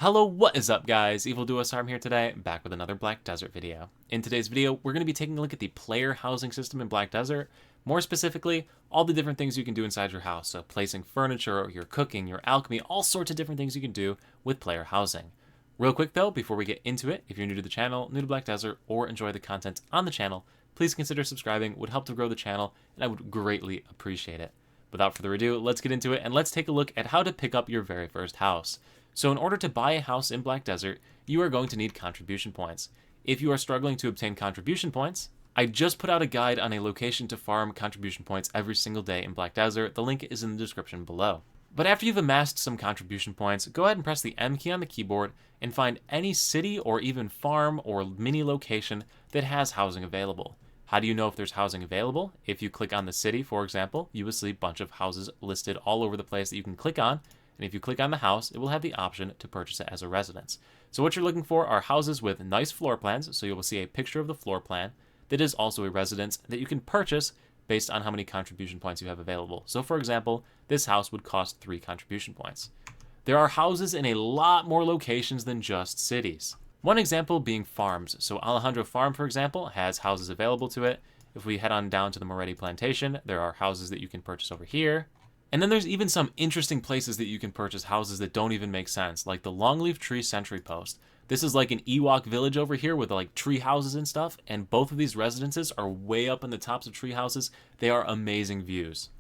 Hello, what is up guys? Evil Duo Sarm here today, back with another Black Desert video. In today's video, we're going to be taking a look at the player housing system in Black Desert. More specifically, all the different things you can do inside your house. So placing furniture, your cooking, your alchemy, all sorts of different things you can do with player housing. Real quick though, before we get into it, if you're new to the channel, new to Black Desert, or enjoy the content on the channel, please consider subscribing. It would help to grow the channel, and I would greatly appreciate it. Without further ado, let's get into it, and let's take a look at how to pick up your very first house. So in order to buy a house in Black Desert, you are going to need contribution points. If you are struggling to obtain contribution points, I just put out a guide on a location to farm contribution points every single day in Black Desert. The link is in the description below. But after you've amassed some contribution points, go ahead and press the M key on the keyboard and find any city or even farm or mini location that has housing available. How do you know if there's housing available? If you click on the city, for example, you will see a bunch of houses listed all over the place that you can click on. And if you click on the house, it will have the option to purchase it as a residence. So what you're looking for are houses with nice floor plans, so you will see a picture of the floor plan that is also a residence that you can purchase based on how many contribution points you have available. So for example, this house would cost 3 contribution points. There are houses in a lot more locations than just cities. One example being farms. So Alejandro Farm, for example, has houses available to it. If we head on down to the Moretti Plantation, there are houses that you can purchase over here. And then there's even some interesting places that you can purchase houses that don't even make sense, like the Longleaf Tree Sentry Post. This is like an Ewok village over here with like tree houses and stuff, and both of these residences are way up in the tops of tree houses. They are amazing views.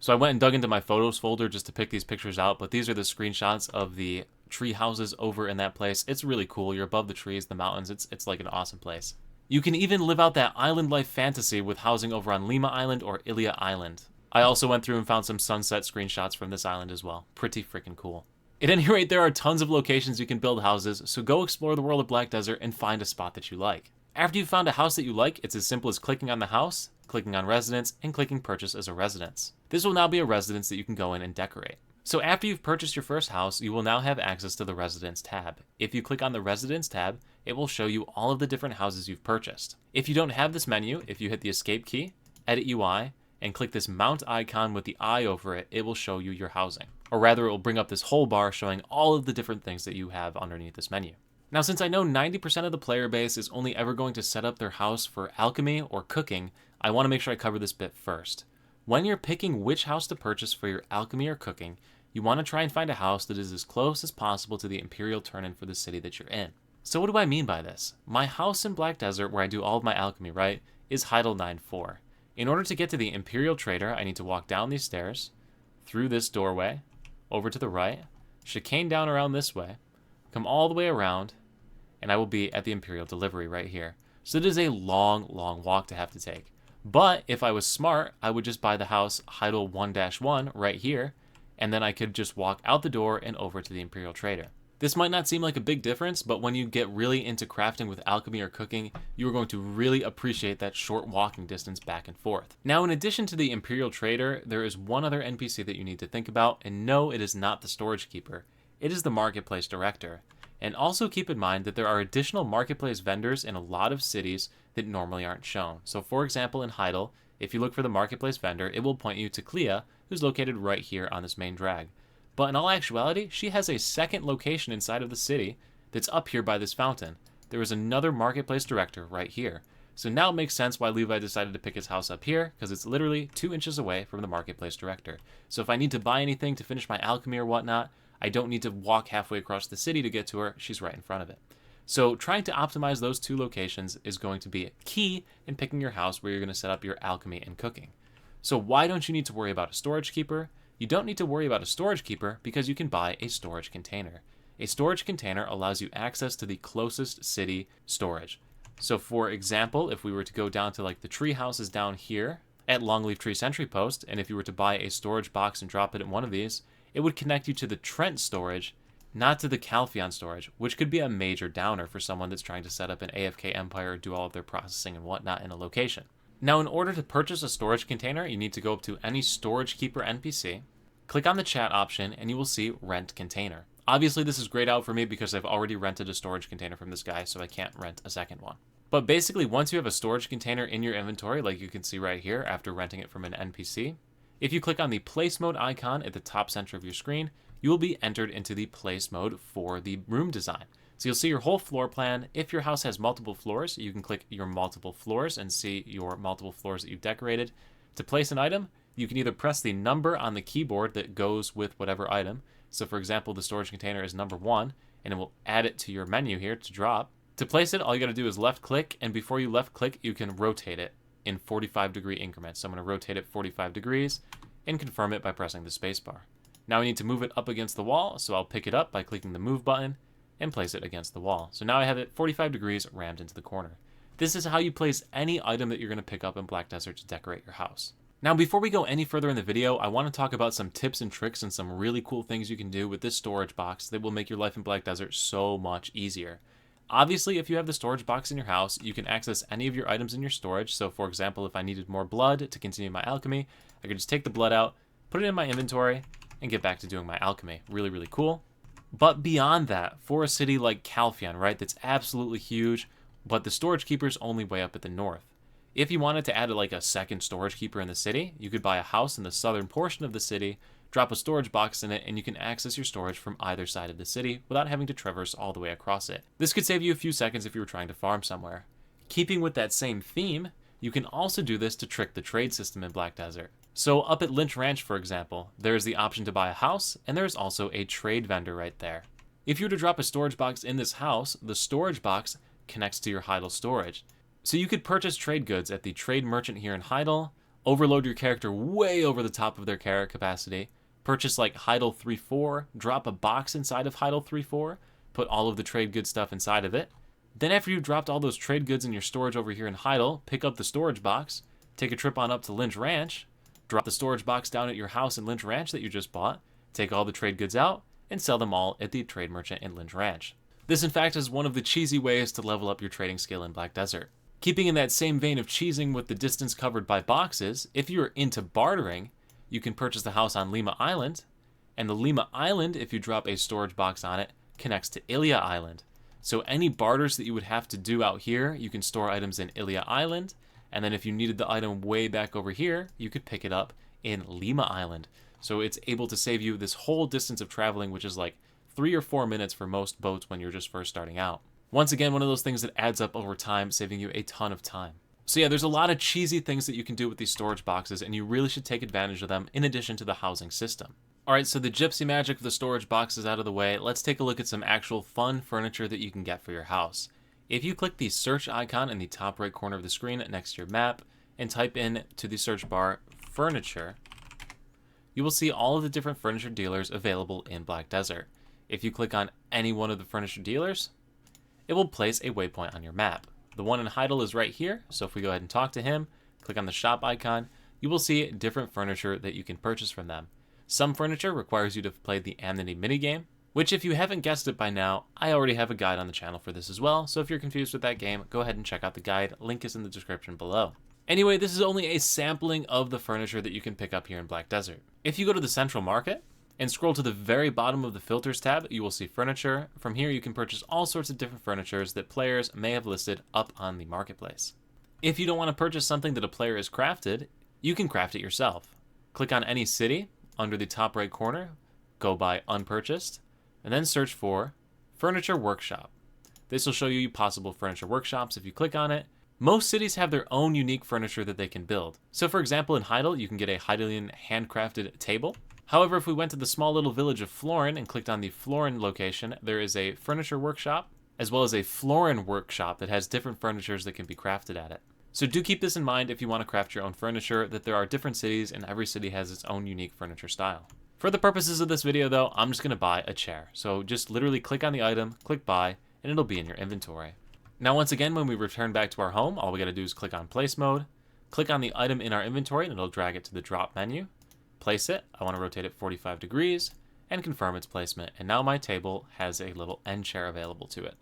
So I went and dug into my photos folder just to pick these pictures out, but these are the screenshots of the tree houses over in that place. It's really cool. You're above the trees, the mountains. It's like an awesome place. You can even live out that island life fantasy with housing over on Lima Island or Ilia Island. I also went through and found some sunset screenshots from this island as well. Pretty freaking cool. At any rate, there are tons of locations you can build houses, so go explore the world of Black Desert and find a spot that you like. After you've found a house that you like, it's as simple as clicking on the house, clicking on residence, and clicking purchase as a residence. This will now be a residence that you can go in and decorate. So after you've purchased your first house, you will now have access to the residence tab. If you click on the residence tab, it will show you all of the different houses you've purchased. If you don't have this menu, if you hit the escape key, edit UI, and click this mount icon with the eye over it, it will show you your housing. Or rather, it will bring up this whole bar showing all of the different things that you have underneath this menu. Now, since I know 90% of the player base is only ever going to set up their house for alchemy or cooking, I want to make sure I cover this bit first. When you're picking which house to purchase for your alchemy or cooking, you want to try and find a house that is as close as possible to the Imperial Turn-in for the city that you're in. So what do I mean by this? My house in Black Desert, where I do all of my alchemy, right, is Heidel 9-4. In order to get to the Imperial Trader, I need to walk down these stairs, through this doorway, over to the right, chicane down around this way, come all the way around, and I will be at the Imperial Delivery right here. So it is a long, long walk to have to take. But if I was smart, I would just buy the house Heidel 1-1 right here, and then I could just walk out the door and over to the Imperial Trader. This might not seem like a big difference, but when you get really into crafting with alchemy or cooking, you are going to really appreciate that short walking distance back and forth. Now, in addition to the Imperial Trader, there is one other NPC that you need to think about, and no, it is not the Storage Keeper. It is the Marketplace Director. And also keep in mind that there are additional marketplace vendors in a lot of cities that normally aren't shown. So for example, in Heidel, if you look for the Marketplace vendor, it will point you to Clea, who's located right here on this main drag. But in all actuality, she has a second location inside of the city that's up here by this fountain. There is another Marketplace Director right here. So now it makes sense why Levi decided to pick his house up here, because it's literally 2 inches away from the Marketplace Director. So if I need to buy anything to finish my alchemy or whatnot, I don't need to walk halfway across the city to get to her. She's right in front of it. So trying to optimize those 2 locations is going to be key in picking your house where you're going to set up your alchemy and cooking. So why don't you need to worry about a storage keeper? You don't need to worry about a storage keeper because you can buy a storage container. A storage container allows you access to the closest city storage. So for example, if we were to go down to like the tree houses down here at Longleaf Tree Sentry Post, and if you were to buy a storage box and drop it in one of these, it would connect you to the Trent storage, not to the Calpheon storage, which could be a major downer for someone that's trying to set up an AFK empire, do all of their processing and whatnot in a location. Now, in order to purchase a storage container, you need to go up to any Storage Keeper NPC, click on the chat option, and you will see Rent Container. Obviously, this is grayed out for me because I've already rented a storage container from this guy, so I can't rent a second one. But basically, once you have a storage container in your inventory, like you can see right here after renting it from an NPC, if you click on the Place Mode icon at the top center of your screen, you will be entered into the place mode for the room design. So you'll see your whole floor plan. If your house has multiple floors, you can click your multiple floors and see your multiple floors that you've decorated. To place an item, you can either press the number on the keyboard that goes with whatever item. So for example, the storage container is number 1, and it will add it to your menu here to drop. To place it, all you got to do is left click, and before you left click, you can rotate it in 45-degree increments. So I'm going to rotate it 45 degrees and confirm it by pressing the spacebar. Now I need to move it up against the wall, so I'll pick it up by clicking the move button and place it against the wall. So now I have it 45 degrees rammed into the corner. This is how you place any item that you're going to pick up in Black Desert to decorate your house. Now, before we go any further in the video, I want to talk about some tips and tricks and some really cool things you can do with this storage box that will make your life in Black Desert so much easier. Obviously, if you have the storage box in your house, you can access any of your items in your storage. So for example, if I needed more blood to continue my alchemy, I could just take the blood out, put it in my inventory, and get back to doing my alchemy. Really, really cool. But beyond that, for a city like Calpheon, right, that's absolutely huge, but the storage keeper's only way up at the north. If you wanted to add like a second storage keeper in the city, you could buy a house in the southern portion of the city, drop a storage box in it, and you can access your storage from either side of the city without having to traverse all the way across it. This could save you a few seconds if you were trying to farm somewhere. Keeping with that same theme, you can also do this to trick the trade system in Black Desert. So up at Lynch Ranch, for example, there is the option to buy a house, and there is also a trade vendor right there. If you were to drop a storage box in this house, the storage box connects to your Heidel storage. So you could purchase trade goods at the trade merchant here in Heidel, overload your character way over the top of their carrot capacity, purchase like Heidel 3.4, drop a box inside of Heidel 3.4, put all of the trade good stuff inside of it. Then after you've dropped all those trade goods in your storage over here in Heidel, pick up the storage box, take a trip on up to Lynch Ranch, drop the storage box down at your house in Lynch Ranch that you just bought, take all the trade goods out, and sell them all at the trade merchant in Lynch Ranch. This in fact is one of the cheesy ways to level up your trading skill in Black Desert. Keeping in that same vein of cheesing with the distance covered by boxes, if you're into bartering, you can purchase the house on Lima Island, and the Lima Island, if you drop a storage box on it, connects to Ilia Island. So any barters that you would have to do out here, you can store items in Ilia Island, and then if you needed the item way back over here, you could pick it up in Lima Island. So it's able to save you this whole distance of traveling, which is like 3 or 4 minutes for most boats when you're just first starting out. Once again, one of those things that adds up over time, saving you a ton of time. So yeah, there's a lot of cheesy things that you can do with these storage boxes, and you really should take advantage of them in addition to the housing system. Alright, so the gypsy magic of the storage box is out of the way. Let's take a look at some actual fun furniture that you can get for your house. If you click the search icon in the top right corner of the screen next to your map, and type in to the search bar, furniture, you will see all of the different furniture dealers available in Black Desert. If you click on any one of the furniture dealers, it will place a waypoint on your map. The one in Heidel is right here, so if we go ahead and talk to him, click on the shop icon, you will see different furniture that you can purchase from them. Some furniture requires you to play the Amity minigame, which if you haven't guessed it by now, I already have a guide on the channel for this as well, so if you're confused with that game, go ahead and check out the guide, link is in the description below. Anyway, this is only a sampling of the furniture that you can pick up here in Black Desert. If you go to the Central Market, and scroll to the very bottom of the Filters tab, you will see Furniture. From here, you can purchase all sorts of different furnitures that players may have listed up on the marketplace. If you don't want to purchase something that a player has crafted, you can craft it yourself. Click on any city under the top right corner, go by Unpurchased, and then search for Furniture Workshop. This will show you possible furniture workshops if you click on it. Most cities have their own unique furniture that they can build. So for example, in Heidel, you can get a Heidelian handcrafted table. However, if we went to the small little village of Florin and clicked on the Florin location, there is a furniture workshop, as well as a Florin workshop that has different furnitures that can be crafted at it. So do keep this in mind if you want to craft your own furniture, that there are different cities and every city has its own unique furniture style. For the purposes of this video though, I'm just going to buy a chair. So just literally click on the item, click buy, and it'll be in your inventory. Now once again, when we return back to our home, all we got to do is click on place mode, click on the item in our inventory, and it'll drag it to the drop menu. Place it, I want to rotate it 45 degrees, and confirm its placement, and now my table has a little end chair available to it.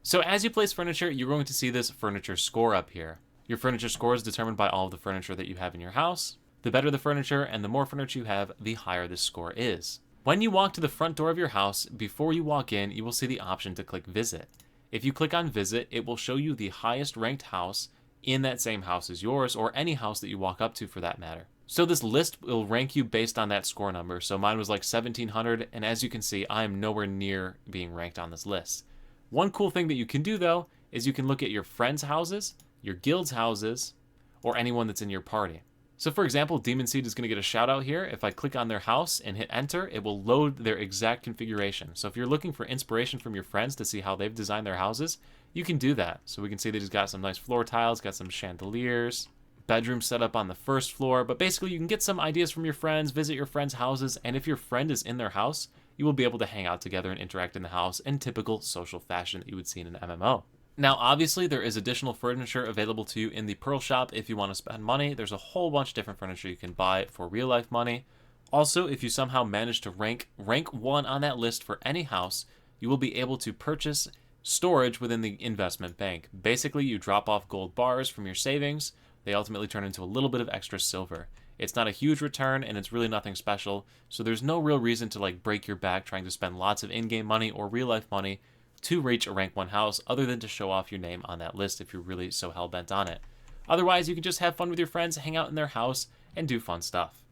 So as you place furniture, you're going to see this furniture score up here. Your furniture score is determined by all of the furniture that you have in your house. The better the furniture and the more furniture you have, the higher this score is. When you walk to the front door of your house, before you walk in, you will see the option to click visit. If you click on visit, it will show you the highest ranked house in that same house as yours, or any house that you walk up to for that matter. So this list will rank you based on that score number. So mine was like 1700, and as you can see, I am nowhere near being ranked on this list. One cool thing that you can do though is you can look at your friends' houses, your guild's houses, or anyone that's in your party. So for example, Demon Seed is going to get a shout out here. If I click on their house and hit enter, it will load their exact configuration. So if you're looking for inspiration from your friends to see how they've designed their houses, you can do that. So we can see that he's got some nice floor tiles, got some chandeliers, bedroom set up on the first floor. But basically you can get some ideas from your friends, visit your friends' houses, and if your friend is in their house, you will be able to hang out together and interact in the house in typical social fashion that you would see in an MMO. Now, obviously, there is additional furniture available to you in the Pearl Shop if you want to spend money. There's a whole bunch of different furniture you can buy for real-life money. Also, if you somehow manage to rank 1 on that list for any house, you will be able to purchase storage within the investment bank. Basically, you drop off gold bars from your savings. They ultimately turn into a little bit of extra silver. It's not a huge return, and it's really nothing special, so there's no real reason to like break your back trying to spend lots of in-game money or real-life money to reach a rank 1 house, other than to show off your name on that list if you're really so hell-bent on it. Otherwise, you can just have fun with your friends, hang out in their house, and do fun stuff.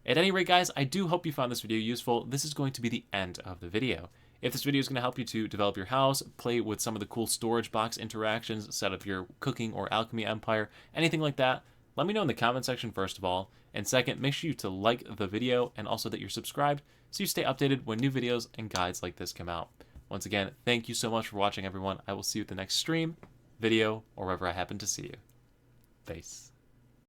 At any rate, guys, I do hope you found this video useful. This is going to be the end of the video. If this video is going to help you to develop your house, play with some of the cool storage box interactions, set up your cooking or alchemy empire, anything like that, let me know in the comment section first of all. And second, make sure to like the video and also that you're subscribed so you stay updated when new videos and guides like this come out. Once again, thank you so much for watching, everyone. I will see you at the next stream, video, or wherever I happen to see you. Peace.